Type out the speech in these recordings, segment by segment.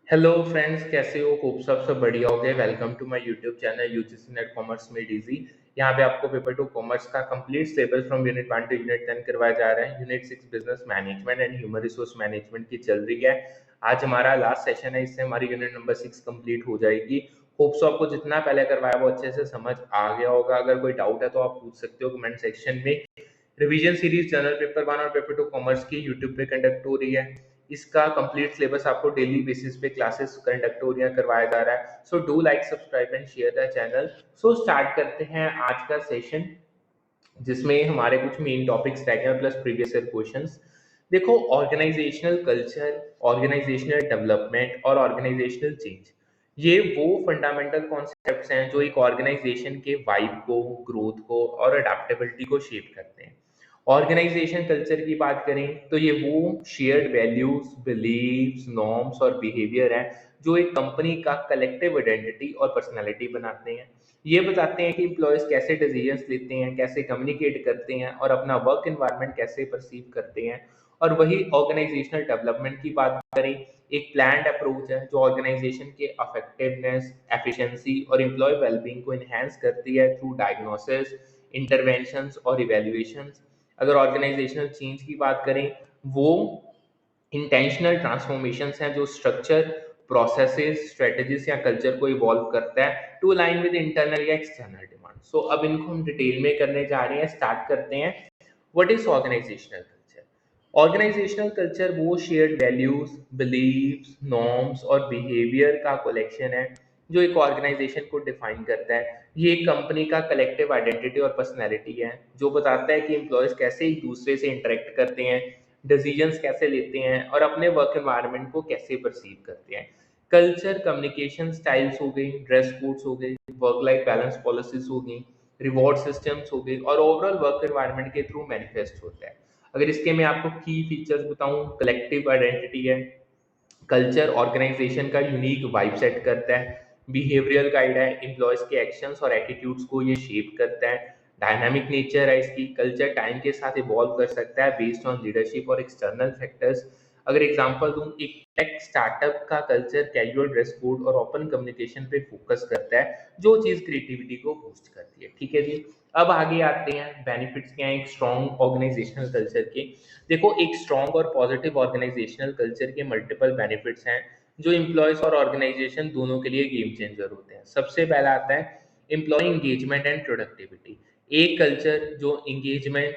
Hello friends, कैसे हो? Hope सब बढ़िया हो गए। Welcome to my YouTube channel UGC NET commerce made easy. यहाँ पे आपको पेपर टू कॉमर्स का complete syllabus from unit 1 to unit 10 करवाया जा रहा है। Unit 6 business management and human resource management की चल रही है। आज हमारा लास्ट सेशन है, इससे हमारी यूनिट नंबर 6 कंप्लीट हो जाएगी। होप सो आपको जितना पहले करवाया वो अच्छे से समझ आ गया होगा। अगर कोई डाउट है तो आप पूछ सकते हो कमेंट सेक्शन में। रिवीजन सीरीज जनरल पेपर 1 और पेपर 2 कॉमर्स की यूट्यूब पे कंडक्ट हो रही है। इसका कंप्लीट सिलेबस आपको डेली बेसिस पे क्लासेस कंडक्ट हो रही है, करवाया जा रहा है। So do like, subscribe and share the channel. So start करते हैं आज का सेशन, जिसमें हमारे कुछ मेन टॉपिक्स रह गए प्लस प्रीवियस ईयर क्वेश्चंस। देखो, ऑर्गेनाइजेशनल कल्चर, ऑर्गेनाइजेशनल डेवलपमेंट और ऑर्गेनाइजेशनल चेंज, ये वो फंडामेंटल कॉन्सेप्ट्स हैं जो एक ऑर्गेनाइजेशन के वाइब को, ग्रोथ को और अडेप्टेबिलिटी को शेप करते हैं। ऑर्गेनाइजेशन कल्चर की बात करें तो ये वो शेयर्ड वैल्यूज, बिलीव्स, नॉर्म्स और बिहेवियर हैं जो एक कंपनी का कलेक्टिव आइडेंटिटी और पर्सनालिटी बनाते हैं। ये बताते हैं कि एम्प्लॉयज कैसे डिसीजंस लेते हैं, कैसे कम्युनिकेट करते हैं और अपना वर्क एनवायरनमेंट कैसे परसीव करते हैं। और वही ऑर्गेनाइजेशनल डेवलपमेंट की बात करें, एक प्लान्ड अप्रोच है जो ऑर्गेनाइजेशन के इफेक्टिवनेस, एफिशिएंसी और एम्प्लॉय वेलबींग को इन्हेंस करती है थ्रू डायग्नोसिस, इंटरवेंशंस और इवैल्यूएशंस। अगर ऑर्गेनाइजेशनल चेंज की बात करें, वो इंटेंशनल ट्रांसफॉर्मेशंस हैं जो स्ट्रक्चर, प्रोसेसेस, स्ट्रेटजीज या कल्चर को इवॉल्व करता है टू अलाइन विद इंटरनल या एक्सटर्नल डिमांड। सो अब इनको हम डिटेल में करने जा रहे हैं। स्टार्ट करते हैं। What is organisational culture? Organisational culture वो शेयर्ड वैल्यूज, बिलीव्स, नॉर्म्स और बिहेवियर का कलेक्शन है जो एक ऑर्गेनाइजेशन को डिफाइन करता है। ये एक कंपनी का कलेक्टिव आइडेंटिटी और पर्सनैलिटी है जो बताता है कि एम्प्लॉयज कैसे एक दूसरे से इंटरेक्ट करते हैं, डिसीजंस कैसे लेते हैं और अपने वर्क एनवायरनमेंट को कैसे परसीव करते हैं। कल्चर कम्युनिकेशन स्टाइल्स हो गई, ड्रेस कोड्स हो गए, वर्क लाइफ बैलेंस पॉलिसीज हो गई, रिवॉर्ड सिस्टम्स हो गए और ओवरऑल वर्क एनवायरनमेंट के थ्रू मैनिफेस्ट होता है। अगर इसके मैं आपको की फीचर्स बताऊं, कलेक्टिव आइडेंटिटी है। कल्चर ऑर्गेनाइजेशन का यूनिक वाइब सेट करता है। बिहेवियरल गाइड है, एम्प्लॉयज के एक्शंस और एटीट्यूड्स को ये शेप करता है। डायनामिक नेचर है इसकी, कल्चर टाइम के साथ इवॉल्व कर सकता है बेस्ड ऑन लीडरशिप और एक्सटर्नल फैक्टर्स। अगर एग्जांपल दूं, एक टेक स्टार्टअप का कल्चर कैजुअल ड्रेस कोड और ओपन कम्युनिकेशन पे फोकस करता है, जो चीज क्रिएटिविटी को बूस्ट करती है। ठीक है जी। अब आगे आते हैं, बेनिफिट्स क्या हैं एक स्ट्रॉन्ग ऑर्गेनाइजेशनल कल्चर के। देखो, एक स्ट्रॉन्ग और पॉजिटिव ऑर्गेनाइजेशनल कल्चर के मल्टीपल बेनिफिट्स हैं जो एम्प्लॉयज और ऑर्गेनाइजेशन दोनों के लिए गेम चेंजर होते हैं। सबसे पहला आता है एम्प्लॉय इंगेजमेंट एंड प्रोडक्टिविटी। एक कल्चर जो इंगेजमेंट,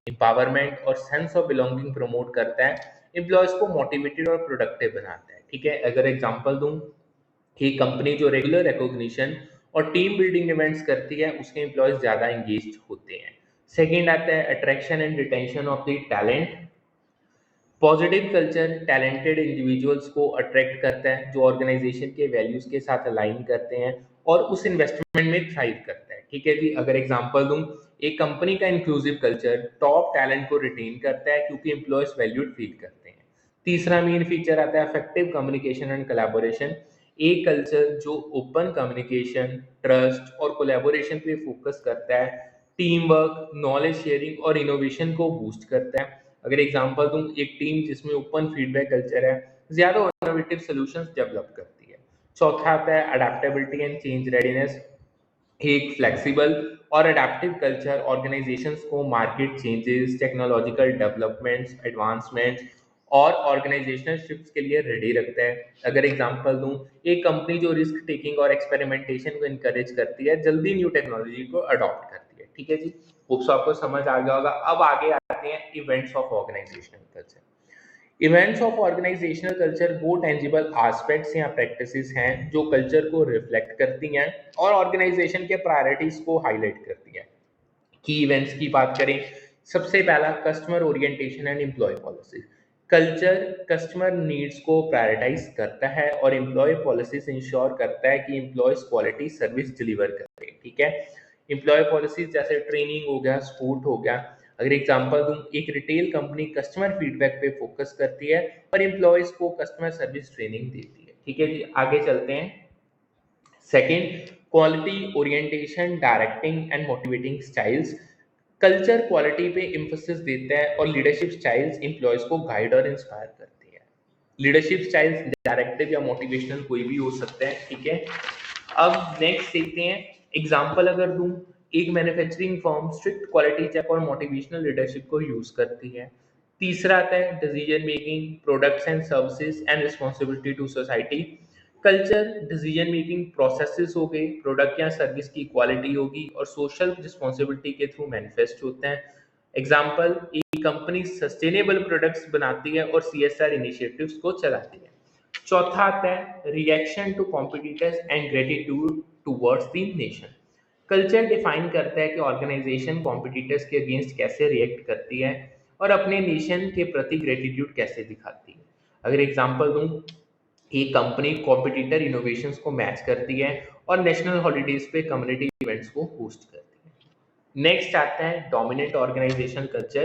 एम्पावरमेंट और सेंस ऑफ बिलोंगिंग प्रमोट करता है, एम्प्लॉयज को मोटिवेटेड और प्रोडक्टिव बनाता है। ठीक है। अगर एग्जांपल दूं कि कंपनी जो रेगुलर रिकॉग्निशन और टीम बिल्डिंग इवेंट्स करती है, उसके एम्प्लॉयज ज़्यादा इंगेज होते हैं। सेकेंड आता है attraction and retention of the talent. Positive culture talented individuals को अट्रैक्ट करता है जो ऑर्गेनाइजेशन के वैल्यूज के साथ अलाइन करते हैं और उस इन्वेस्टमेंट में थ्राइव करता है। ठीक है जी। अगर एग्जांपल दूं, एक कंपनी का इंक्लूसिव कल्चर टॉप टैलेंट को रिटेन करता है क्योंकि एम्प्लॉयज वैल्यूड फील करते हैं। तीसरा मेन फीचर आता है इफेक्टिव कम्युनिकेशन एंड कोलैबोरेशन। एक कल्चर जो ओपन कम्युनिकेशन, ट्रस्ट और कोलैबोरेशन पे फोकस करता है, टीम वर्क, नॉलेज शेयरिंग और इनोवेशन को बूस्ट करता है। अगर एग्जांपल दूं, एक टीम जिसमें ओपन फीडबैक कल्चर है, ज्यादा इनोवेटिव सॉल्यूशंस डेवलप करती है। चौथा आता है अडेप्टेबिलिटी एंड चेंज रेडीनेस। एक फ्लेक्सिबल और अडेप्टिव कल्चर ऑर्गेनाइजेशंस को market changes, technological developments, advancements और ऑर्गेनाइजेशनल शिफ्ट्स के लिए रेडी रखता है। अगर एग्जांपल दूं, एक कंपनी जो रिस्क टेकिंग और एक्सपेरिमेंटेशन को इनकरेज करती है, जल्दी न्यू टेक्नोलॉजी को अडॉप्ट करती है। ठीक है जी। होप्स आपको समझ आ गया होगा। अब आगे आते हैं events of organisational culture. Events of organisational culture वो टेंजिबल एस्पेक्ट्स या प्रैक्टिसेस हैं जो कल्चर को रिफ्लेक्ट करती हैं और ऑर्गेनाइजेशन के प्रायोरिटीज को हाईलाइट करती हैं। की इवेंट्स की बात करें, सबसे पहला customer orientation and employee policy. Culture customer needs को प्रायोरिटाइज करता है और एम्प्लॉय पॉलिसीज इंश्योर करता है कि एम्प्लॉयज क्वालिटी सर्विस डिलीवर करें। ठीक है। एम्प्लॉय पॉलिसीज जैसे ट्रेनिंग हो गया, सपोर्ट हो गया। अगर एग्जांपल दूं, एक रिटेल कंपनी कस्टमर फीडबैक पे फोकस करती है और एम्प्लॉयज को कस्टमर सर्विस ट्रेनिंग देती है। ठीक है जी। आगे चलते हैं। Second, quality orientation, directing and motivating styles. Culture quality पे एम्फोसिस देता है और लीडरशिप स्टाइल्स एम्प्लॉयज को गाइड और इंस्पायर करती है। लीडरशिप स्टाइल्स डायरेक्टिव या मोटिवेशनल कोई भी हो सकता है, ठीक है। अब नेक्स्ट देखते हैं, एग्जांपल अगर दूं, एक manufacturing firm strict quality check और मोटिवेशनल लीडरशिप को यूज करती है। तीसरा आता है decision making, products and services and responsibility to society. Culture decision making processes हो गए, प्रोडक्ट या सर्विस की क्वालिटी होगी और सोशल रिस्पॉन्सिबिलिटी के थ्रू मैनिफेस्ट होते हैं। एग्जाम्पल, एक कंपनी सस्टेनेबल प्रोडक्ट्स बनाती है और सीएसआर इनिशिएटिव्स को चलाती है। चौथा आता है reaction to competitors and gratitude towards the nation. Culture define करता है कि ऑर्गेनाइजेशन कॉम्पिटिटर्स के अगेंस्ट कैसे रिएक्ट करती है और अपने नेशन के प्रति ग्रेटिट्यूड कैसे दिखाती है। अगर एग्जांपल दूं, एक कंपनी कॉम्पिटिटर इनोवेशंस को मैच करती है और नेशनल हॉलीडेज पे कम्युनिटी इवेंट्स को होस्ट करती है। नेक्स्ट आता है डोमिनेंट ऑर्गेनाइजेशन कल्चर।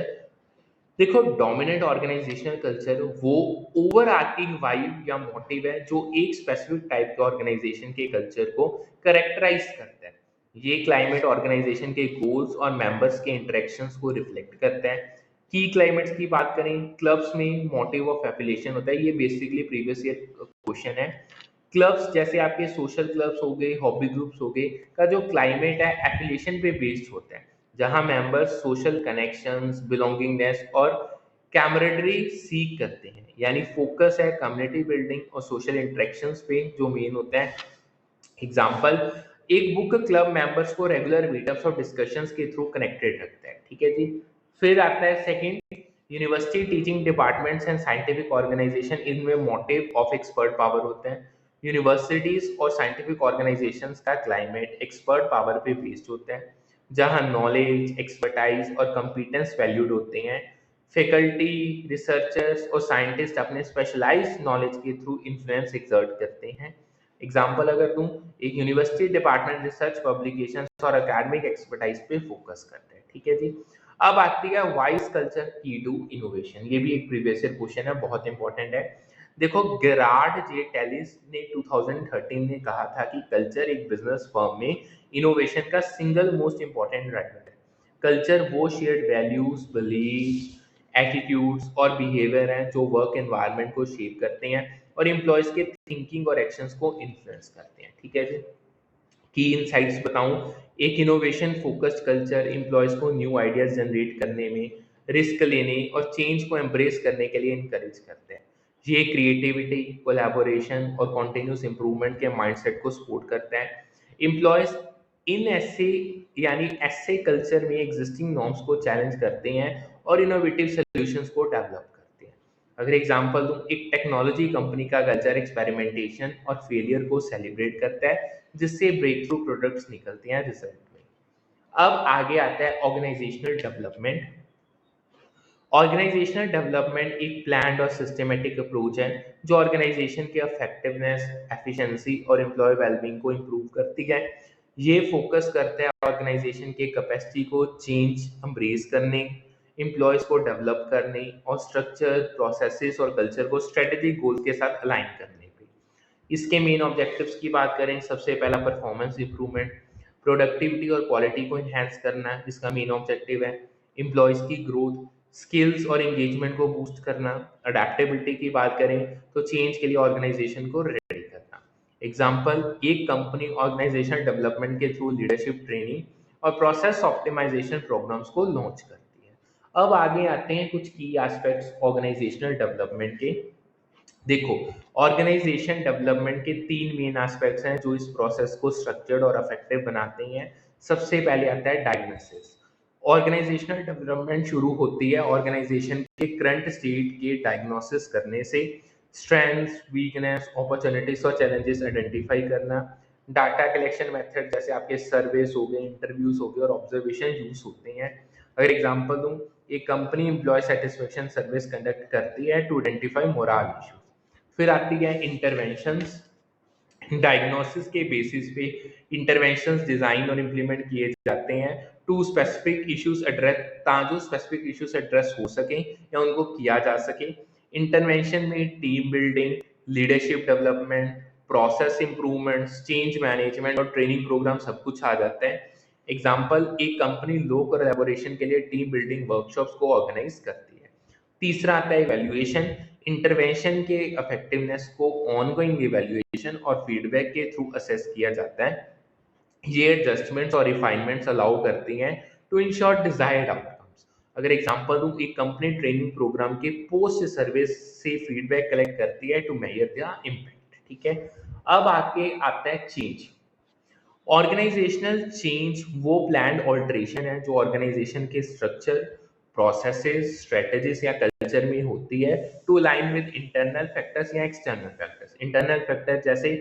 देखो, डोमिनेंट ऑर्गेनाइजेशनल कल्चर वो ओवर आर्किंग वाइब या मोटिव है जो एक स्पेसिफिक टाइप के ऑर्गेनाइजेशन के कल्चर को करेक्टराइज करता है। ये क्लाइमेट ऑर्गेनाइजेशन के गोल्स और मेंबर्स के इंटरेक्शंस को रिफ्लेक्ट करता है। की क्लाइमेट्स की बात करें, क्लब्स में मोटिव ऑफ एफिलिएशन होता है, ये बेसिकली प्रीवियस ईयर क्वेश्चन है। क्लब्स जैसे आपके सोशल क्लब्स हो गए, हॉबी ग्रुप्स हो गए, का जो क्लाइमेट है एफिलिएशन पे बेस्ड होता है, जहां मेंबर्स सोशल कनेक्शंस, बिलोंगिंगनेस और कैमरेडरी सीख करते हैं। यानी फोकस है कम्युनिटी बिल्डिंग और सोशल इंटरेक्शंस पे जो मेन होता है। एग्जाम्पल, एक बुक क्लब मेंबर्स को रेगुलर मीटअप्स और डिस्कशंस के थ्रू कनेक्टेड रखता है, ठीक है जी। फिर आता है second, university teaching departments and scientific organisation, इनमें मोटिव ऑफ एक्सपर्ट पावर होते हैं। यूनिवर्सिटीज और साइंटिफिक ऑर्गेनाइजेशंस का क्लाइमेट एक्सपर्ट पावर पे बेस्ड होता है, जहां नॉलेज, एक्सपर्टाइज और कंपिटेंस वैल्यूड होते हैं। फैकल्टी, रिसर्चर्स और साइंटिस्ट अपने स्पेशलाइज्ड नॉलेज के थ्रू इन्फ्लुएंस एक्सर्ट करते हैं। एग्जाम्पल अगर दूं, एक यूनिवर्सिटी डिपार्टमेंट रिसर्च, पब्लिकेशन और एकेडमिक एक्सपर्टाइज पे फोकस करते हैं, ठीक है जी। अब आती है वाइज कल्चर की टू इनोवेशन। ये भी एक प्रीवियस ईयर क्वेश्चन है, बहुत इंपॉर्टेंट है। देखो, गेरार्ड जे टेलिस ने 2013 में कहा था कि कल्चर एक बिजनेस फर्म में इनोवेशन का सिंगल मोस्ट इंपॉर्टेंट ड्राइवर है। कल्चर वो शेयर्ड वैल्यूज, बिलीव्स, एटीट्यूड्स और बिहेवियर हैं जो वर्क एनवायरनमेंट को शेप करते हैं और एम्प्लॉयज के थिंकिंग और एक्शंस को इन्फ्लुएंस करते हैं, ठीक है जी। की इनसाइट्स बताऊं, एक इनोवेशन फोकस्ड कल्चर एम्प्लॉयज को न्यू आइडियाज जनरेट करने में, रिस्क लेने और चेंज को एम्ब्रेस करने के लिए इनकरेज करते हैं। ये क्रिएटिविटी, कोलैबोरेशन और कॉन्टिन्यूस इंप्रूवमेंट के माइंडसेट को सपोर्ट करता है। एम्प्लॉयज इन ऐसे यानी ऐसे कल्चर में एग्जिस्टिंग नॉर्म्स को चैलेंज करते हैं और इनोवेटिव सॉल्यूशंस को डेवलप करते हैं। अगर एग्जांपल दूं, एक टेक्नोलॉजी कंपनी का कल्चर एक्सपेरिमेंटेशन और फेलियर को सेलिब्रेट करता है, जिससे ब्रेक थ्रू प्रोडक्ट्स निकलते हैं रिजल्ट में। अब आगे आता है ऑर्गेनाइजेशनल डेवलपमेंट। ऑर्गेनाइजेशनल डेवलपमेंट एक प्लान्ड और सिस्टमेटिक अप्रोच है जो ऑर्गेनाइजेशन की इफेक्टिवनेस, एफिशिएंसी और एम्प्लॉय वेलबींग को इम्प्रूव करती है। ये फोकस करता है ऑर्गेनाइजेशन के कैपेसिटी को चेंज एम्ब्रेस करने, एम्प्लॉयज को डेवलप करने और स्ट्रक्चर, प्रोसेसेस और कल्चर को स्ट्रेटेजिक गोल के साथ अलाइन करने पे। इसके मेन ऑब्जेक्टिव्स की बात करें, सबसे पहला परफॉर्मेंस इंप्रूवमेंट, प्रोडक्टिविटी और क्वालिटी को इन्हेंस करना, जिसका मेन ऑब्जेक्टिव है। एम्प्लॉयज की ग्रोथ, स्किल्स और एंगेजमेंट को बूस्ट करना। अडेप्टेबिलिटी की बात करें तो चेंज के लिए ऑर्गेनाइजेशन को रेडी करना। एग्जाम्पल, एक कंपनी ऑर्गेनाइजेशन डेवलपमेंट के थ्रू लीडरशिप ट्रेनिंग और प्रोसेस ऑप्टिमाइजेशन प्रोग्राम्स को लॉन्च करती है। अब आगे आते हैं कुछ की एस्पेक्ट्स ऑर्गेनाइजेशनल डेवलपमेंट के। देखो, ऑर्गेनाइजेशन डेवलपमेंट के तीन मेन एस्पेक्ट्स हैं जो इस प्रोसेस को स्ट्रक्चर्ड और इफेक्टिव बनाते हैं। सबसे पहले आता है डायग्नोसिस। ऑर्गेनाइजेशनल डेवलपमेंट शुरू होती है ऑर्गेनाइजेशन के करंट स्टेट के डायग्नोसिस करने से। स्ट्रेंथ्स, वीकनेस, अपॉर्चुनिटीज और चैलेंजेस आइडेंटिफाई करना। डाटा कलेक्शन मेथड जैसे आपके सर्वेस हो गए, इंटरव्यूज हो गए और ऑब्जर्वेशन यूज होते हैं। अगर एग्जांपल दूं, एक company employee satisfaction service conduct करती है टू आइडेंटिफाई मोरल इश्यूज। फिर आती है इंटरवेंशंस। डायग्नोसिस के बेसिस पे इंटरवेंशंस डिजाइन और इंप्लीमेंट किए जाते हैं टू स्पेसिफिक इश्यूज एड्रेस, ताकि स्पेसिफिक इश्यूज एड्रेस हो सके या उनको किया जा सके। इंटरवेंशन में team building, leadership development, process improvements, change management और ट्रेनिंग प्रोग्राम सब कुछ आ जाता है। एग्जाम्पल, एक कंपनी लो कोलैबोरेशन के लिए टीम बिल्डिंग वर्कशॉप्स को ऑर्गेनाइज करती है। तीसरा आता है इवैल्यूएशन। इंटरवेंशन के इफेक्टिवनेस को ऑनगोइंग इवैल्यूएशन और फीडबैक के थ्रू असेस किया जाता है। ये एडजस्टमेंट्स और रिफाइनमेंट्स अलाउ करती हैं टू इंश्योर डिजायर्ड आउटकम्स। अगर एग्जांपल दूं, एक कंपनी ट्रेनिंग प्रोग्राम के पोस्ट सर्विस से फीडबैक कलेक्ट करती है टू मेजर द इम्पैक्ट। ठीक है, अब आगे आता है चेंज। ऑर्गेनाइजेशनल चेंज वो प्लान्ड ऑल्टरेशन है जो ऑर्गेनाइजेशन के स्ट्रक्चर, प्रोसेसेस, स्ट्रेटजीज या कल्चर में होती है to align with internal factors या एक्सटर्नल फैक्टर्स। इंटरनल फैक्टर जैसे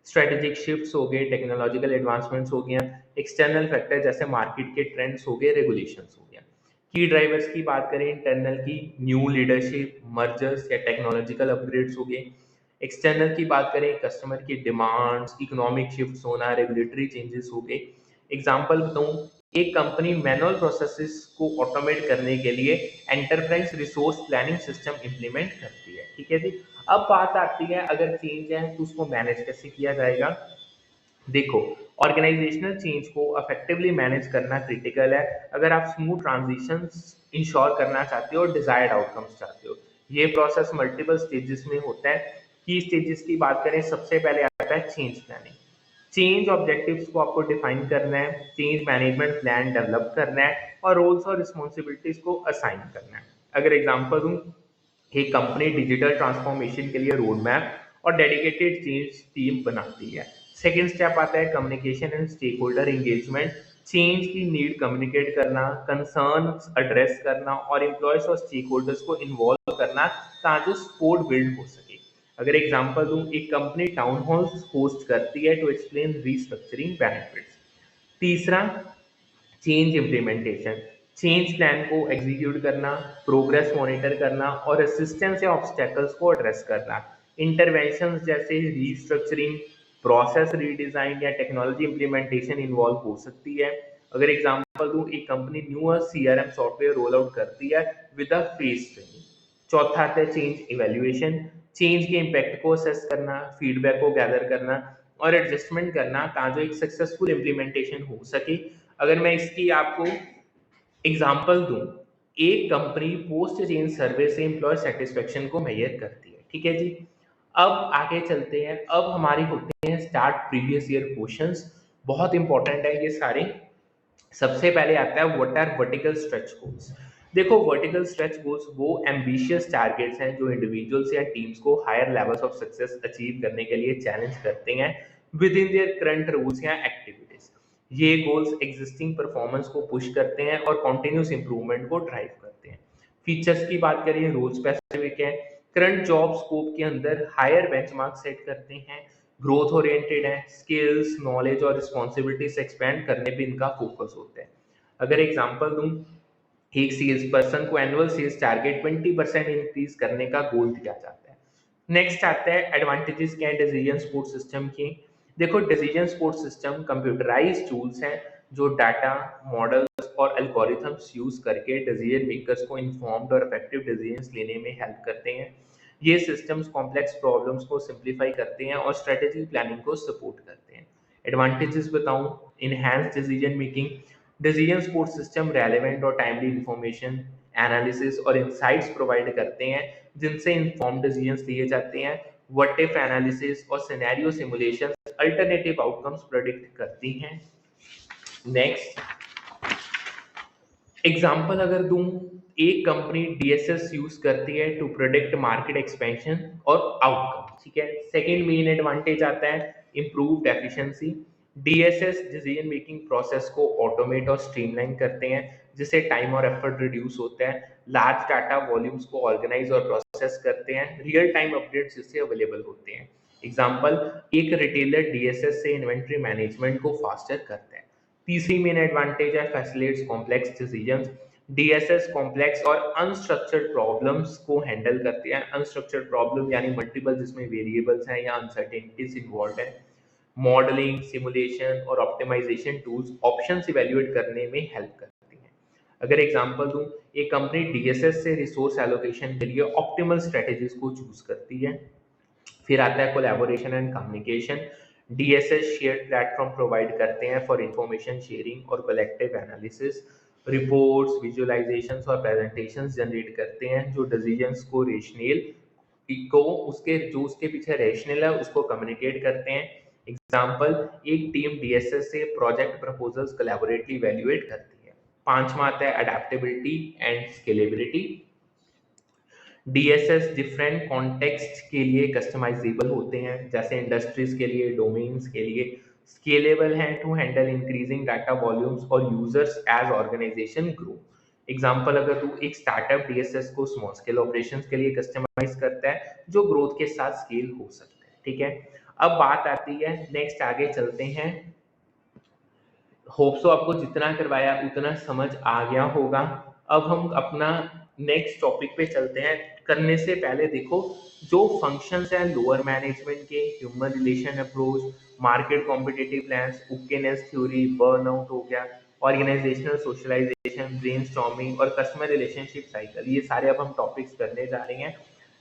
स्ट्रेटेजिक शिफ्ट्स हो गए, टेक्नोलॉजिकल एडवांसमेंट्स हो गया। एक्सटर्नल फैक्टर जैसे मार्केट के ट्रेंड्स हो गए, रेगुलेशंस हो गया। की ड्राइवर्स की बात करें इंटरनल की, न्यू लीडरशिप, मर्जर्स या टेक्नोलॉजिकल अपग्रेड्स हो गए। एक्सटर्नल की बात करें कस्टमर की डिमांड्स, इकोनॉमिक शिफ्ट्स होना, रेगुलेटरी चेंजेस हो गए। एग्जांपल बताऊं, एक कंपनी मैनुअल प्रोसेसेस को ऑटोमेट करने के लिए enterprise resource planning system implement करती है। ठीक है जी। अब बात आती है अगर चेंज है तो उसको मैनेज कैसे किया जाएगा। देखो, ऑर्गेनाइजेशनल चेंज को इफेक्टिवली मैनेज करना क्रिटिकल है अगर आप स्मूथ ट्रांजिशंस इंश्योर करना चाहते हो और डिजायर्ड आउटकम्स चाहते हो। ये प्रोसेस मल्टीपल स्टेजेस में होता है। की स्टेजेस की बात करें, सबसे पहले आता है चेंज प्लानिंग। चेंज ऑब्जेक्टिव्स को आपको डिफाइन करना है, चेंज मैनेजमेंट प्लान डेवलप करना है और रोल्स और रिस्पॉन्सिबिलिटीज को असाइन करना है। अगर एग्जांपल दूं, एक कंपनी डिजिटल ट्रांसफॉर्मेशन के लिए रोड मैप और डेडिकेटेड चेंज टीम बनाती है। सेकेंड स्टेप आता है communication and stakeholder engagement. Change की नीड कम्युनिकेट करना, कंसर्न्स एड्रेस करना और एम्प्लॉयज और स्टेक होल्डर्स को इन्वॉल्व करना ताकि सपोर्ट बिल्ड हो सके। अगर एग्जांपल दूं, एक कंपनी टाउन हॉल्स होस्ट करती है टू एक्सप्लेन रीस्ट्रक्चरिंग बेनिफिट्स। तीसरा, चेंज इम्प्लीमेंटेशन। चेंज प्लान को एग्जीक्यूट करना, प्रोग्रेस मॉनिटर करना और रेसिस्टेंस या ऑब्स्टेकल्स को एड्रेस करना। इंटरवेंशन जैसे रीस्ट्रक्चरिंग, प्रोसेस रीडिजाइन या टेक्नोलॉजी इम्प्लीमेंटेशन इन्वॉल्व हो सकती है। अगर एग्जांपल दूं, एक company new CRM software roll out करती है विद अ फेज ट्रेनिंग। चौथा आता है चेंज इवैल्यूएशन। चेंज के इम्पैक्ट को असेस करना, फीडबैक को गैदर करना और एडजस्टमेंट करना ताकि एक सक्सेसफुल इम्प्लीमेंटेशन हो सके। अगर मैं इसकी आपको एग्जांपल दूं, एक कंपनी पोस्ट चेंज सर्वे से एम्प्लॉय सेटिस्फेक्शन को मेजर करती है। ठीक है जी। अब आगे चलते हैं। अब हमारी होते हैं स्टार्ट प्रीवियस ईयर क्वेश्चंस। बहुत इंपॉर्टेंट है ये सारे। सबसे पहले आता है what are vertical stretch goals. देखो, वर्टिकल स्ट्रेच गोल्स वो एम्बिशियस टारगेट्स हैं जो इंडिविजुअल्स या टीम्स को higher levels of success achieve करने के लिए चैलेंज करते हैं within their current rules या एक्टिविटीज। ये गोल्स एग्जिस्टिंग परफॉर्मेंस को पुश करते हैं और कॉन्टिन्यूस इंप्रूवमेंट को ड्राइव करते हैं। फीचर्स की बात करिए, रोल स्पेसिफिक है, करंट जॉब स्कोप के अंदर हायर बेंचमार्क सेट करते हैं, ग्रोथ ओरिएंटेड है, स्किल्स, नॉलेज और रिस्पॉन्सिबिलिटीज एक्सपेंड करने पे इनका फोकस होता है। अगर एग्जांपल दूं, एक सेल्स पर्सन को एनुअल सेल्स टारगेट 20% इंक्रीज करने का गोल दिया जाता है। नेक्स्ट आता है एडवांटेजेस क्या है डिसीजन सपोर्ट सिस्टम की। देखो, decision support system computerised tools हैं जो डाटा, मॉडल्स और एल्गोरिथम्स यूज करके डिसीजन मेकर्स को इन्फॉर्म्ड और इफेक्टिव डिसीजंस लेने में हेल्प करते हैं। ये सिस्टम्स कॉम्प्लेक्स प्रॉब्लम्स को सिंप्लीफाई करते हैं और स्ट्रेटेजी प्लानिंग को सपोर्ट करते हैं। एडवांटेजेस बताऊं, enhance decision making. Decision support system relevant और टाइमली इंफॉर्मेशन, एनालिसिस और इंसाइट्स प्रोवाइड करते हैं जिनसे इन्फॉर्म्ड डिसीजंस लिए जाते हैं। व्हाट इफ एनालिसिस और scenario simulation alternative outcomes predict करती हैं। नेक्स्ट एग्जाम्पल अगर दूं, एक कंपनी डीएसएस यूज करती है टू प्रोडिक्ट मार्केट एक्सपेंशन और आउटकम। ठीक है। सेकेंड मेन एडवांटेज आता है improved efficiency. DSS decision making process को ऑटोमेट और स्ट्रीमलाइन करते हैं जिससे टाइम और एफर्ट रिड्यूस होता है। लार्ज डाटा वॉल्यूम्स को ऑर्गेनाइज और प्रोसेस करते हैं, रियल टाइम अपडेट्स इससे अवेलेबल होते हैं। एग्जाम्पल, एक रिटेलर डीएसएस से इन्वेंट्री मैनेजमेंट को फास्टर करता है। तीसरी मेन एडवांटेज है facilitates complex decisions. DSS complex और अनस्ट्रक्चर्ड प्रॉब्लम्स को हैंडल करते हैं। अनस्ट्रक्चर्ड प्रॉब्लम यानी मल्टीपल जिसमें वेरिएबल्स हैं या अनसर्टेनिटीज इन्वॉल्व है। मॉडलिंग, सिमुलेशन और ऑप्टिमाइजेशन टूल्स ऑप्शंस इवैल्यूएट करने में हेल्प करती हैं। अगर एग्जांपल दूं, एक कंपनी डीएसएस से रिसोर्स एलोकेशन के लिए ऑप्टिमल स्ट्रेटजीज को चूज करती है। फिर आता है collaboration and communication. DSS shared platform provide करते हैं फॉर इंफॉर्मेशन शेयरिंग और कलेक्टिव एनालिसिस। रिपोर्ट्स, विजुअलाइजेशंस और प्रेजेंटेशंस जनरेट करते हैं जो डिसीजंस को रेशनल को उसके जो उसके पीछे रैशनल है उसको कम्युनिकेट करते हैं। एग्जाम्पल, एक टीम डीएसएस से प्रोजेक्ट प्रपोजल्स कोलैबोरेटली वैल्यूएट करती है। पांचवा आता है adaptability and scalability. DSS different context के लिए कस्टमाइजेबल होते हैं, जैसे इंडस्ट्रीज के लिए, डोमेन्स के लिए। स्केलेबल हैं to handle increasing data volumes और users as organisation grow. Example, अगर तू एक स्टार्टअप डीएसएस को स्मॉल स्केल ऑपरेशंस के लिए कस्टमाइज करता है जो ग्रोथ के साथ स्केल हो सकता है। ठीक है, अब बात आती है नेक्स्ट, आगे चलते हैं। होप सो आपको जितना करवाया उतना समझ आ गया होगा। अब हम अपना नेक्स्ट टॉपिक पे चलते हैं। करने से पहले देखो, जो फंक्शंस हैं लोअर मैनेजमेंट के, human relation approach, market competitive plans, उकेनेस थ्योरी, बर्नआउट हो गया, ऑर्गेनाइजेशनल सोशलाइजेशन, ब्रेनस्टॉर्मिंग और कस्टमर रिलेशनशिप साइकिल, ये सारे अब हम टॉपिक्स करने जा रहे हैं।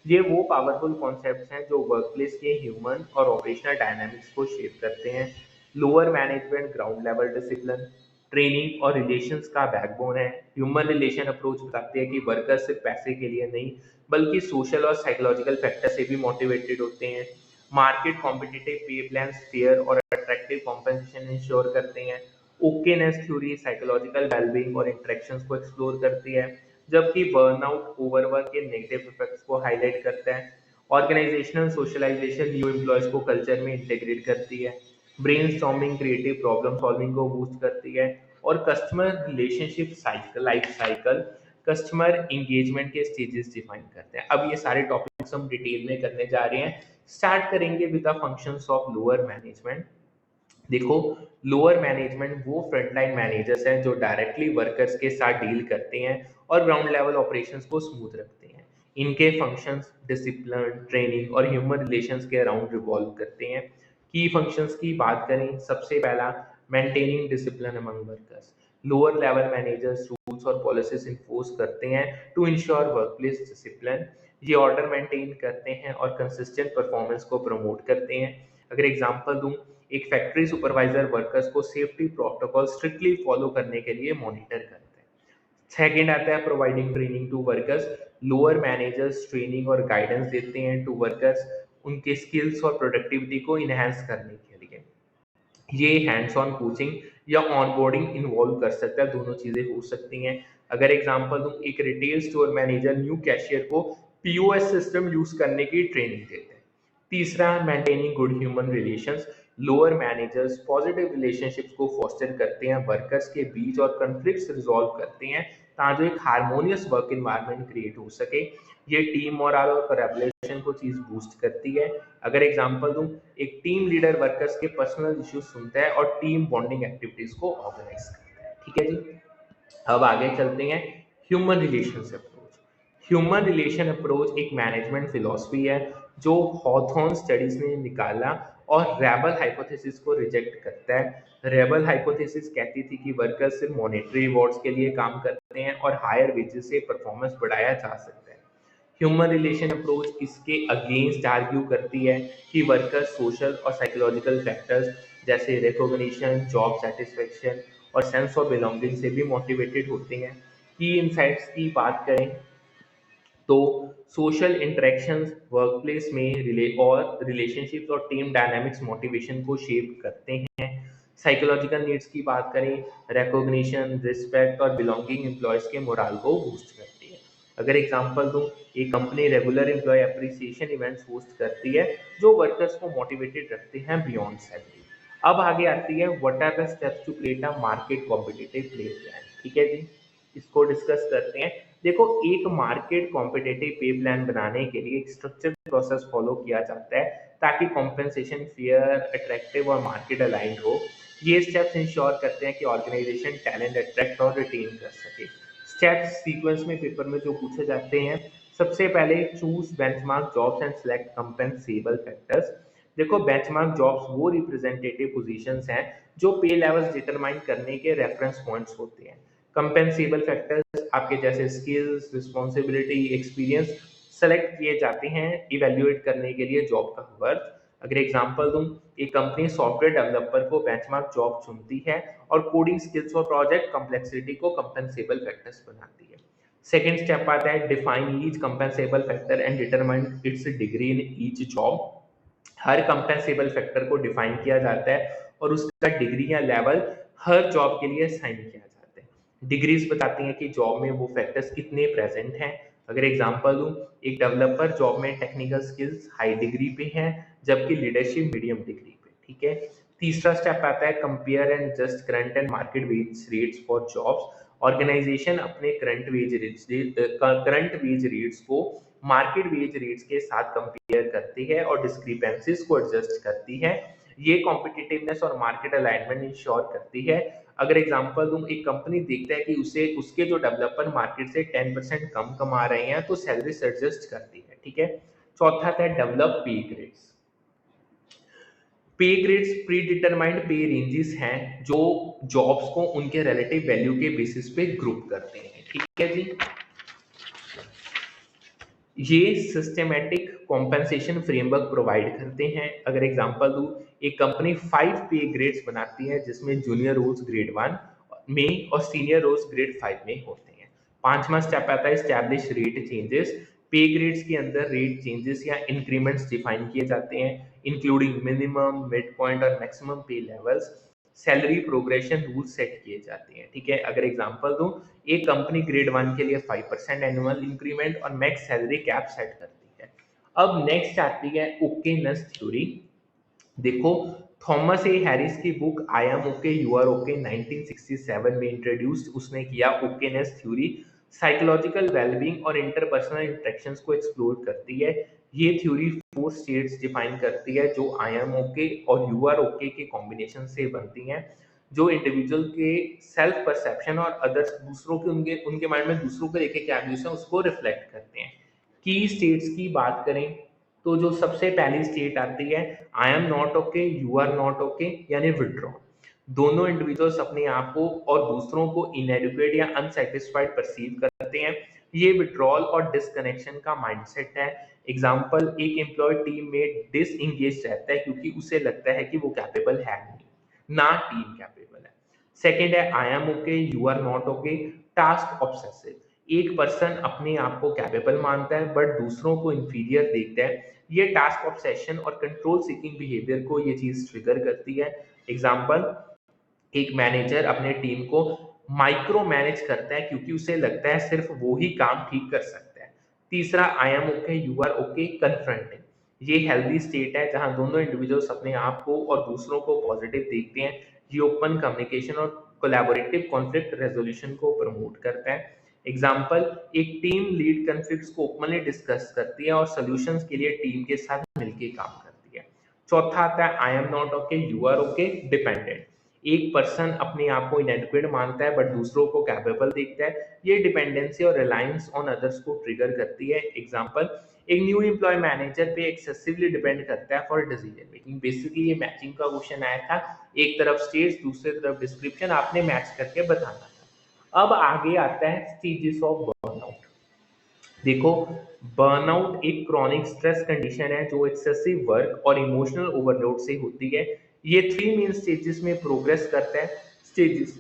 ये वो पावरफुल कॉन्सेप्ट्स हैं जो वर्कप्लेस के ह्यूमन और ऑपरेशनल डायनामिक्स को शेप करते हैं। Lower management ground level discipline, training और रिलेशंस का बैकबोन है। ह्यूमन रिलेशन अप्रोच बताती है कि वर्कर सिर्फ पैसे के लिए नहीं बल्कि सोशल और साइकोलॉजिकल फैक्टर से भी मोटिवेटेड होते हैं। मार्केट कॉम्पिटिटिव पे प्लान्स फेयर और अट्रैक्टिव कॉम्पेंसेशन इंश्योर करते हैं। ओकेनेस थ्योरी साइकोलॉजिकल वेलबींग और इंटरेक्शंस को एक्सप्लोर करती है, जबकि बर्नआउट ओवरवर्क के नेगेटिव इफेक्ट्स को हाईलाइट करता है। ऑर्गेनाइजेशनल सोशलाइजेशन न्यू एम्प्लॉयज को कल्चर में इंटीग्रेट करती है। ब्रेनस्टॉर्मिंग क्रिएटिव प्रॉब्लम सॉल्विंग को बूस्ट करती है। और customer relationship cycle life cycle customer engagement के स्टेजेस डिफाइन करते हैं। अब ये सारे टॉपिक्स हम डिटेल में करने जा रहे हैं। स्टार्ट करेंगे with the functions of lower management. देखो, लोअर मैनेजमेंट वो फ्रंटलाइन मैनेजर्स हैं जो डायरेक्टली वर्कर्स के साथ डील करते हैं और ग्राउंड लेवल ऑपरेशंस को स्मूथ रखते हैं। इनके फंक्शंस डिसिप्लिन, ट्रेनिंग और ह्यूमन रिलेशंस के अराउंड रिवॉल्व करते हैं। की फंक्शंस की बात करें, सबसे पहला maintaining discipline among workers. Lower level managers rules और पॉलिसीज इन्फोर्स करते हैं टू इंश्योर वर्कप्लेस डिसिप्लिन। ये ऑर्डर मेंटेन करते हैं और कंसिस्टेंट परफॉर्मेंस को प्रमोट करते हैं। अगर एग्जांपल दूं, एक फैक्ट्री सुपरवाइजर वर्कर्स को सेफ्टी प्रोटोकॉल स्ट्रिक्टली फॉलो करने के लिए मॉनिटर करते हैं। सेकेंड आता है providing training to workers. Lower managers training और गाइडेंस देते हैं टू वर्कर्स उनके स्किल्स और प्रोडक्टिविटी को इनहेंस करने के लिए। ये हैंड्स ऑन कोचिंग या ऑनबोर्डिंग इन्वॉल्व कर सकता है, दोनों चीजें हो सकती हैं। अगर एग्जांपल दूं, एक retail store manager new cashier को पीओएस सिस्टम यूज करने की ट्रेनिंग देते हैं। तीसरा, maintaining good human relations. Lower managers positive relationships को फोस्टर करते हैं वर्कर्स के बीच और कॉन्फ्लिक्ट्स रिजॉल्व करते हैं ताकि एक हार्मोनियस वर्क एनवायरनमेंट क्रिएट हो सके। ये टीम मोरल और कोलैबोरेशन को चीज बूस्ट करती है। अगर एग्जांपल दूं, एक टीम लीडर वर्कर्स के पर्सनल इश्यूज सुनता है और टीम बॉन्डिंग एक्टिविटीज को ऑर्गेनाइज करता है। ठीक है जी, अब आगे चलते हैं। Human relations approach. Human relation approach एक मैनेजमेंट फिलॉसफी है जो हॉथॉर्न स्टडीज ने निकाला और रेबल हाइपोथेसिस को रिजेक्ट करता है। रेबल हाइपोथेसिस कहती थी कि वर्कर्स सिर्फ मॉनेटरी रिवॉर्ड्स के लिए काम करते हैं और हायर वेजेस से परफॉर्मेंस बढ़ाया जा सकता है। ह्यूमन रिलेशन अप्रोच इसके अगेंस्ट आर्ग्यू करती है कि वर्कर्स सोशल और साइकोलॉजिकल फैक्टर्स जैसे रिकॉग्निशन, जॉब सेटिस्फेक्शन और सेंस ऑफ बिलोंगिंग से भी मोटिवेटेड होते हैं। की इनसाइट्स की बात करें तो सोशल इंटरेक्शंस वर्कप्लेस में रिलेशनशिप्स और टीम डायनामिक्स मोटिवेशन को शेप करते हैं। साइकोलॉजिकल नीड्स की बात करें, रिकॉग्निशन, रिस्पेक्ट और बिलोंगिंग एम्प्लॉयज के मोरल को बूस्ट करती है। अगर एग्जांपल दूं, एक company regular employee appreciation events host करती है जो वर्कर्स को मोटिवेटेड रखते हैं बियॉन्ड सैलरी। अब आगे आती है what are the steps to create a market competitive pay plan. ठीक है जी, इसको डिस्कस करते हैं। देखो, एक मार्केट कॉम्पिटिटिव पे प्लान बनाने के लिए एक स्ट्रक्चर्ड प्रोसेस फॉलो किया जाता है ताकि कॉम्पेंसेशन फेयर, अट्रैक्टिव और मार्केट अलाइंड हो। ये स्टेप्स इंश्योर करते हैं कि ऑर्गेनाइजेशन टैलेंट अट्रैक्ट और रिटेन कर सके। स्टेप्स सीक्वेंस में पेपर में जो पूछे जाते हैं, सबसे पहले choose benchmark jobs and select compensable factors. देखो, बेंचमार्क जॉब्स वो रिप्रेजेंटेटिव पोजीशंस हैं जो पे लेवल्स डिटरमाइन करने के रेफरेंस पॉइंट्स होते हैं। कंपेंसेबल फैक्टर्स आपके जैसे स्किल्स, रिस्पॉन्सिबिलिटी, एक्सपीरियंस सेलेक्ट किए जाते हैं इवेल्युएट करने के लिए जॉब का वर्थ। अगर एग्जांपल दूं, एक कंपनी सॉफ्टवेयर डेवलपर को बेंचमार्क जॉब चुनती है और कोडिंग स्किल्स और प्रोजेक्ट कॉम्प्लेक्सिटी को कंपेंसेबल फैक्टर्स बनाती है। सेकेंड स्टेप आता है define each compensable factor and determine its degree in each job. हर कंपेंसेबल फैक्टर को डिफाइन किया जाता है और उसका डिग्री या लेवल हर जॉब के लिए साइन किया जाता है। डिग्रीज बताती हैं कि जॉब में वो फैक्टर्स कितने प्रेजेंट हैं। अगर एग्जांपल दूं, एक डेवलपर जॉब में टेक्निकल स्किल्स हाई डिग्री पे हैं जबकि लीडरशिप मीडियम डिग्री पे। ठीक है। तीसरा स्टेप आता है compare and just current and market wage rates for jobs. Organisation अपने करंट वेज रेट्स को मार्केट वेज रेट्स के साथ कंपेयर करती है और डिस्क्रिपेंसीज को एडजस्ट करती है। ये कॉम्पिटिटिवनेस और मार्केट अलाइनमेंट इंश्योर करती है। अगर एग्जांपल दूं, एक कंपनी देखता है कि उसे उसके जो डेवलपर मार्केट से 10% कम कमा रहे हैं तो सैलरी एडजस्ट करती है। ठीक है। चौथा था डेवलप पे ग्रेड्स। पे ग्रेड्स प्री डिटरमाइंड पे रेंजेस हैं जो जॉब्स को उनके रिलेटिव वैल्यू के बेसिस पे ग्रुप करते हैं। ठीक है जी। ये सिस्टमेटिक कॉम्पेंसेशन फ्रेमवर्क प्रोवाइड करते हैं। अगर एग्जांपल दूं, एक कंपनी 5 पे ग्रेड्स बनाती है जिसमें जूनियर रोल्स ग्रेड 1 में और सीनियर रोल्स ग्रेड 5 में होते हैं। पांचवा स्टेप आता है एस्टैब्लिश रेट चेंजेस। पे ग्रेड्स के अंदर रेट चेंजेस या इंक्रीमेंट्स डिफाइन किए जाते हैं इंक्लूडिंग मिनिमम, मिड पॉइंट और मैक्सिमम पे levels. Salary progression rule set किए जाते हैं। ठीक है। अगर एग्जांपल दूं, एक कंपनी ग्रेड 1 के लिए 5% एनुअल इंक्रीमेंट और मैक्स सैलरी कैप सेट करती है। अब नेक्स्ट आती है ओकेनेस थ्योरी। देखो, थॉमस ए हैरिस की book I am okay you are okay 1967 में इंट्रोड्यूस्ड उसने किया ओकेनेस थ्योरी। साइकोलॉजिकल वेलबींग और इंटरपर्सनल इंटरेक्शंस को एक्सप्लोर करती है। ये थ्योरी 4 स्टेट्स डिफाइन करती है जो आई एम ओके और यू आर ओके के कॉम्बिनेशन से बनती हैं, जो इंडिविजुअल के सेल्फ परसेप्शन और अदर्स दूसरों के उनके उनके माइंड में दूसरों को लेके क्या व्यूज है उसको रिफ्लेक्ट करते हैं। की स्टेट्स की बात करें तो जो सबसे पहली स्टेट आती है I am not okay you are not okay यानी विड्रॉ। दोनों इंडिविजुअल्स अपने आप को और दूसरों को इनएडिक्वेट या अनसेटिस्फाइड परसीव करते हैं। ये विड्रॉल और डिसकनेक्शन का माइंडसेट है। एग्जांपल, एक एम्प्लॉय टीम में डिसएंगेज रहता है क्योंकि उसे लगता है कि वो कैपेबल है नहीं, ना टीम कैपेबल है। सेकेंड है I am okay you are not okay, task obsessive. एक पर्सन अपने आप को कैपेबल मानता है बट दूसरों को इंफीरियर देखता है। ये टास्क ऑब्सेशन और कंट्रोल सीकिंग बिहेवियर को ये चीज ट्रिगर करती है। एग्जांपल, एक मैनेजर अपने टीम को माइक्रो मैनेज करता है क्योंकि उसे लगता है सिर्फ वो ही काम ठीक कर सकता है। तीसरा I am okay you are okay confronting. ये हेल्दी स्टेट है जहां दोनों इंडिविजुअल्स अपने आप को और दूसरों को पॉजिटिव देखते हैं। ये ओपन कम्युनिकेशन और कोलैबोरेटिव कॉन्फ्लिक्ट रेजोल्यूशन को प्रमोट करता है। एग्जाम्पल, एक टीम लीड कॉन्फ्लिक्ट्स को ओपनली डिस्कस करती है और सॉल्यूशंस के लिए टीम के साथ मिलकर काम करती है। चौथा आता है I am not okay you are okay dependent. एक पर्सन अपने आप को इनएडिक्वेट मानता है बट दूसरों को कैपेबल देखता है। ये डिपेंडेंसी और रिलायंस ऑन अदर्स को ट्रिगर करती है। एग्जांपल, एक न्यू एम्प्लॉय मैनेजर पे एक्सेसिवली डिपेंड करता है फॉर डिसीजन मेकिंग। बेसिकली ये मैचिंग का क्वेश्चन आया था, एक तरफ स्टेज दूसरी तरफ डिस्क्रिप्शन, आपने मैच करके बताना था। अब आगे आता है स्टेजेस ऑफ बर्नआउट। देखो, बर्नआउट एक क्रॉनिक स्ट्रेस कंडीशन है जो एक्सेसिव वर्क और इमोशनल ओवरलोड से होती है। ये 3 मेन स्टेजेस में प्रोग्रेस करता है। स्टेजेस,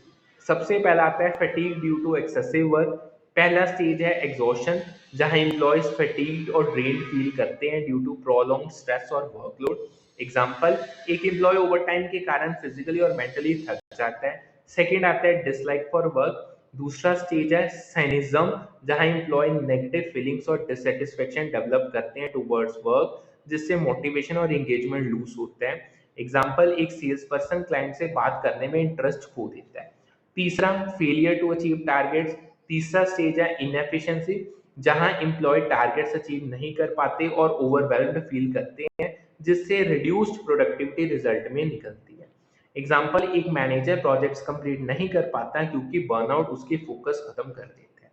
सबसे पहला आता है fatigue due to excessive work. पहला स्टेज है एग्जॉशन, जहां एम्प्लॉयज फैटीग्ड और ड्रेन्ड फील करते हैं ड्यू टू प्रोलॉन्ग्ड स्ट्रेस और वर्कलोड। एग्जांपल, एक एम्प्लॉय ओवरटाइम के कारण फिजिकली और मेंटली थक जाता है। सेकंड आता है डिसलाइक फॉर वर्क। दूसरा स्टेज है साइनिज्म, जहां एम्प्लॉय नेगेटिव फीलिंग्स और डिससेटिस्फेक्शन डेवलप करते हैं टुवर्ड्स वर्क, जिससे मोटिवेशन और एंगेजमेंट लूज होता है। एग्जांपल, एक सेल्स पर्सन क्लाइंट से बात करने में इंटरेस्ट खो देता है। तीसरा, फेलियर टू अचीव टारगेट्स। तीसरा स्टेज है इनएफिशिएंसी, जहां एम्प्लॉय टारगेट्स अचीव नहीं कर पाते और ओवरवेल्म्ड फील करते हैं, जिससे रिड्यूस्ड प्रोडक्टिविटी रिजल्ट में निकलती है। एग्जाम्पल, एक मैनेजर प्रोजेक्ट्स कंप्लीट नहीं कर पाता क्योंकि बर्नआउट उसकी फोकस खत्म कर देता है।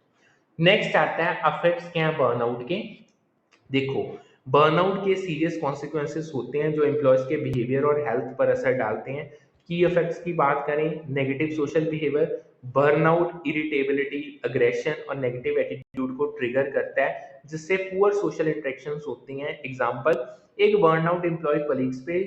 नेक्स्ट आता है अफेक्ट्स क्या है बर्नआउट के। देखो, बर्नआउट के सीरियस कॉन्सिक्वेंसेस होते हैं जो एम्प्लॉयज के बिहेवियर और हेल्थ पर असर डालते हैं। की इफेक्ट्स की बात करें, negative social behaviour. Burnout irritability, aggression और नेगेटिव एटीट्यूड को ट्रिगर करता है, जिससे पुअर सोशल इंटरेक्शंस होती हैं। एग्जांपल, एक बर्नआउट एम्प्लॉय कलीग्स पे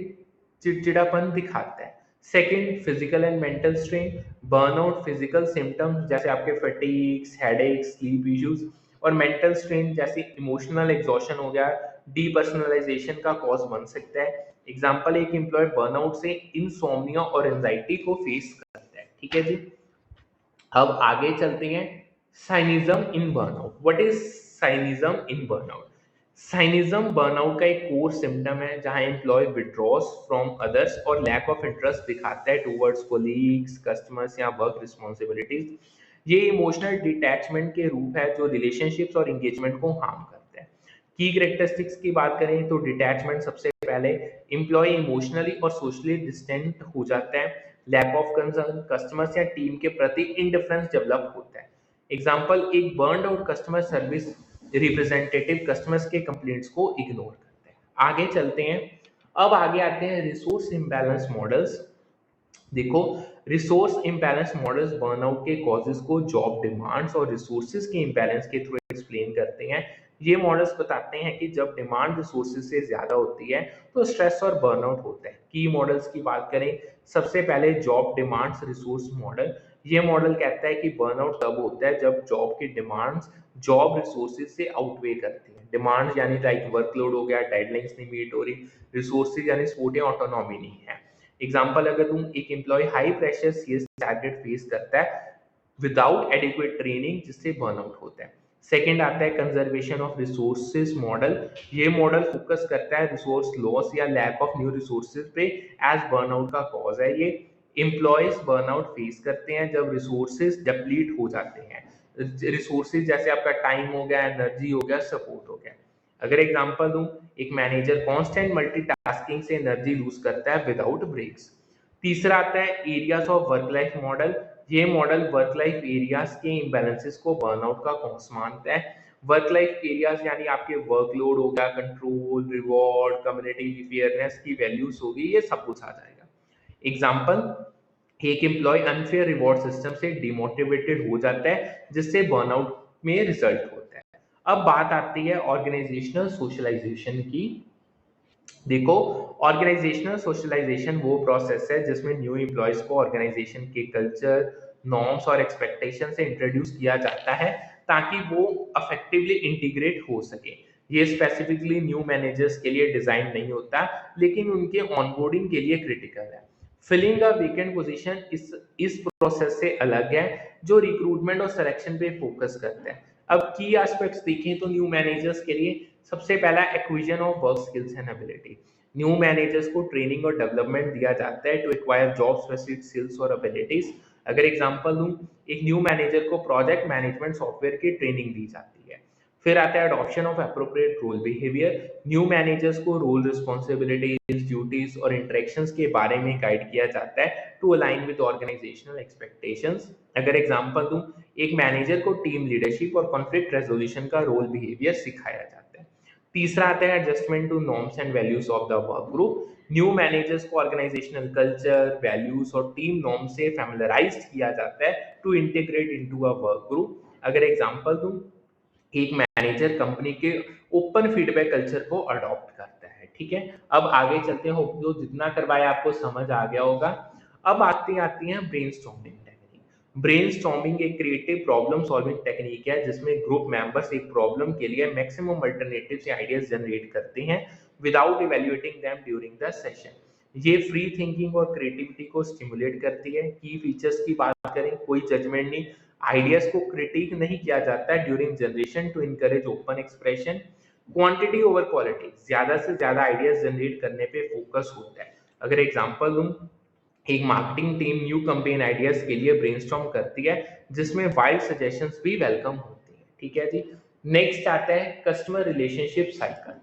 चिड़चिड़ापन दिखाता है। Second, physical and mental strain, burnout physical symptoms जैसे आपके फटीग्स, हेडेक्स, स्लीप इश्यूज, और मेंटल स्ट्रेन जैसे इमोशनल एग्जॉशन हो गया, डीपर्सनलाइजेशन का कॉज बन सकता है। एग्जांपल, एक एम्प्लॉय बर्नआउट से इंसोम्निया और एंजाइटी को फेस करता है। ठीक है जी। अब आगे चलते हैं, cynicism in burnout. What is cynicism in burnout? Cynicism burnout का एक कोर सिम्टम है जहां एम्प्लॉय विड्रॉज फ्रॉम अदर्स और लैक ऑफ इंटरेस्ट दिखाता है टुवर्ड्स कोलीग्स, कस्टमर्स या वर्क रिस्पॉन्सिबिलिटीज। ये इमोशनल डिटैचमेंट के रूप है जो रिलेशनशिप्स और एंगेजमेंट को हार्म करता है। की कैरेक्टरिस्टिक्स की बात करें तो डिटैचमेंट सबसे पहले, एम्प्लॉय इमोशनली और सोशली डिस्टेंट हो जाता है। लैक ऑफ कंसर्न, कस्टमर्स या टीम के प्रति इंडिफरेंस डेवलप होता है। एग्जाम्पल, एक burn out customer service representative customers के कंप्लेंट्स को इग्नोर करते हैं। आगे चलते हैं, अब आगे आते हैं रिसोर्स इम्बैलेंस मॉडल्स। देखो, रिसोर्स इम्बैलेंस मॉडल्स बर्नआउट के कॉजेस को जॉब डिमांड्स और रिसोर्सेज के इम्बैलेंस के थ्रू एक्सप्लेन करते हैं। ये मॉडल्स बताते हैं कि जब डिमांड रिसोर्सेज से ज्यादा होती है तो स्ट्रेस और बर्नआउट होता है। की मॉडल्स की बात करें, सबसे पहले जॉब डिमांड्स रिसोर्स मॉडल। ये मॉडल कहता है कि बर्नआउट तब होता है जब जॉब की डिमांड्स जॉब रिसोर्सेज से आउटवे करती है। डिमांड यानी लाइक वर्कलोड हो गया, डेडलाइंस नहीं मीट हो रही, रिसोर्सेज यानी सपोर्ट या ऑटोनॉमी नहीं है। एग्जाम्पल, अगर तुम एक एम्प्लॉय हाई प्रेशर सीएस टारगेट फेस करता है विदाउट एडिक्वेट ट्रेनिंग, जिससे बर्नआउट होता है। सेकंड आता है कंजर्वेशन ऑफ रिसोर्सेज मॉडल। ये मॉडल फोकस करता है रिसोर्स लॉस या लैक ऑफ न्यू रिसोर्सेज पे एज बर्नआउट का कॉज है। ये एम्प्लॉयज बर्नआउट फेस करते हैं जब रिसोर्सेज डिप्लीट हो जाते हैं। रिसोर्सेज जैसे आपका टाइम हो गया, एनर्जी हो गया, सपोर्ट हो गया। अगर एग्जांपल दूं, एक मैनेजर कांस्टेंट मल्टीटास्किंग से एनर्जी लूज करता है विदाउट ब्रेक्स। तीसरा आता है areas of work life model. ये मॉडल वर्क लाइफ एरियाज के इम्बैलेंसेस को बर्नआउट का कॉज मानता है। वर्क लाइफ एरियाज यानी आपके वर्कलोड हो गया, कंट्रोल, रिवॉर्ड, कम्युनिटी फेयरनेस की वैल्यूज होगी, ये सब कुछ आ जाएगा। एग्जाम्पल, एक एम्प्लॉय अनफेयर रिवॉर्ड सिस्टम से डिमोटिवेटेड हो जाता है जिससे बर्नआउट में रिजल्ट होता है। अब बात आती है ऑर्गेनाइजेशनल सोशलाइजेशन की। देखो, ऑर्गेनाइजेशनल सोशलाइजेशन वो प्रोसेस है जिसमें न्यू एम्प्लॉयज को ऑर्गेनाइजेशन के कल्चर, नॉर्म्स और एक्सपेक्टेशन से इंट्रोड्यूस किया जाता है ताकि वो अफेक्टिवली इंटीग्रेट हो सके। ये स्पेसिफिकली न्यू मैनेजर्स के लिए डिजाइन नहीं होता, लेकिन उनके ऑनबोर्डिंग के लिए क्रिटिकल है। फिलिंग अ वेकेंट पोजीशन इस प्रोसेस से अलग है जो रिक्रूटमेंट और सिलेक्शन पे फोकस करता है। अब की एस्पेक्ट्स देखें तो न्यू मैनेजर्स के लिए सबसे पहला acquisition of work skills and ability. New managers को ट्रेनिंग और डेवलपमेंट दिया जाता है to acquire job specific skills और एबिलिटीज। अगर एग्जांपल दूं, एक न्यू मैनेजर को प्रोजेक्ट मैनेजमेंट सॉफ्टवेयर की ट्रेनिंग दी जाती है। फिर आता है adoption of appropriate role behaviour. New managers को रोल रिस्पॉन्सिबिलिटीज, ड्यूटीज और इंटरेक्शंस के बारे में गाइड किया जाता है to align with organisational expectations. अगर एग्जांपल दूं, एक मैनेजर को टीम लीडरशिप और कॉन्फ्लिक्ट रेजोल्यूशन का रोल बिहेवियर सिखाया जाता है। तीसरा आता है adjustment to norms and values of the work group. New managers को ऑर्गेनाइजेशनल कल्चर, वैल्यूज और टीम नॉर्म से फैमिलराइज किया जाता है टू integrate into a work group. अगर एग्जांपल दूं, एक मैनेजर कंपनी के ओपन फीडबैक कल्चर को अडॉप्ट करता है। ठीक है, अब आगे चलते हैं। होप जो जितना करवाया आपको समझ आ गया होगा। अब आती हैं ब्रेनस्टॉर्मिंग टेक्निक। ब्रेनस्टॉर्मिंग एक क्रिएटिव प्रॉब्लम सॉल्विंग टेक्निक है जिसमें ग्रुप मेंबर्स एक प्रॉब्लम के लिए मैक्सिमम अल्टरनेटिव्स या आइडियाज जनरेट करते हैं without evaluating them during the session. ये फ्री थिंकिंग और क्रिएटिविटी को स्टिमुलेट करती है। की फीचर्स की बात करें, कोई जजमेंट नहीं, आइडियाज को क्रिटिक नहीं किया जाता है during generation to encourage open expression. Quantity over quality, ज्यादा से ज्यादा आइडियाज जनरेट करने पे फोकस होता है। अगर एग्जांपल दूं, एक marketing team new campaign ideas के लिए ब्रेनस्टॉर्म करती है जिसमें वाइल्ड सजेशंस भी वेलकम होते हैं। ठीक है जी। नेक्स्ट आता है customer relationship cycle.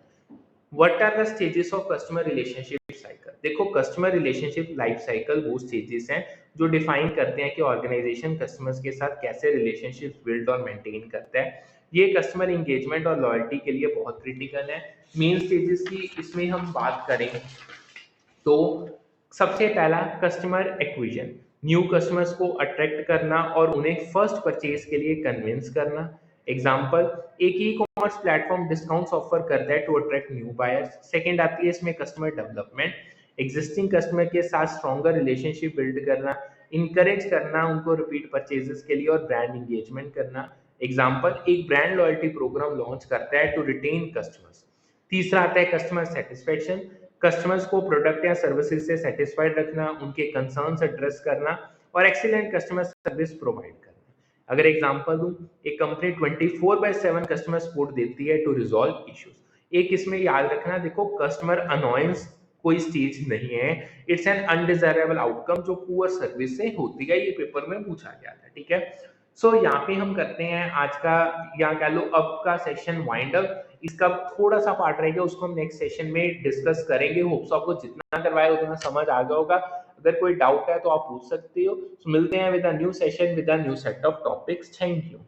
What are the stages of customer relationship cycle? देखो, कस्टमर रिलेशनशिप लाइफ साइकिल वो स्टेजेस हैं जो डिफाइन करते हैं कि ऑर्गेनाइजेशन कस्टमर्स के साथ कैसे रिलेशनशिप्स बिल्ड और मेंटेन करता है। ये कस्टमर इंगेजमेंट और लॉयल्टी के लिए बहुत क्रिटिकल है। मेन स्टेजेस की इसमें हम बात करें तो सबसे पहला कस्टमर एक्विजन, न्यू कस्टमर्स को अट्रैक्ट करना और उन्हें फर्स्ट परचेज के लिए कन्विंस करना। एग्जांपल, एक e commerce platform discounts offer करता है to attract new buyers. Second आती है इसमें कस्टमर डेवलपमेंट। एग्जिस्टिंग कस्टमर के साथ स्ट्रॉन्गर रिलेशनशिप बिल्ड करना, इंकरेज करना उनको रिपीट परचेजेस के लिए और ब्रांड इंगेजमेंट करना। एग्जाम्पल, एक ब्रांड लॉयल्टी प्रोग्राम लॉन्च करता है टू रिटेन कस्टमर्स। तीसरा आता है कस्टमर सेटिस्फेक्शन, कस्टमर्स को प्रोडक्ट या सर्विसेज से सेटिस्फाइड रखना, उनके कंसर्न्स एड्रेस करना और एक्सीलेंट कस्टमर सर्विस प्रोवाइड करना। अगर एग्जांपल दूं, एक कंपनी 24/7 कस्टमर सपोर्ट देती है टू रिजॉल्व इश्यूज। एक इसमें याद रखना, देखो कस्टमर अनोयंस कोई चीज नहीं है, इट्स एन अनडिजायरेबल आउटकम जो पुअर सर्विस से होती है। ये पेपर में पूछा गया था, ठीक है। सो यहाँ पे हम करते हैं आज का, या कह लो अब का सेशन वाइंड अप। इसका थोड़ा सा पार्ट रहेगा, उसको हम नेक्स्ट सेशन में डिस्कस करेंगे। होप्स आपको जितना करवाया उतना समझ आ गया होगा। अगर कोई डाउट है तो आप पूछ सकते हो। मिलते हैं with a new session with a new set of topics. Thank you.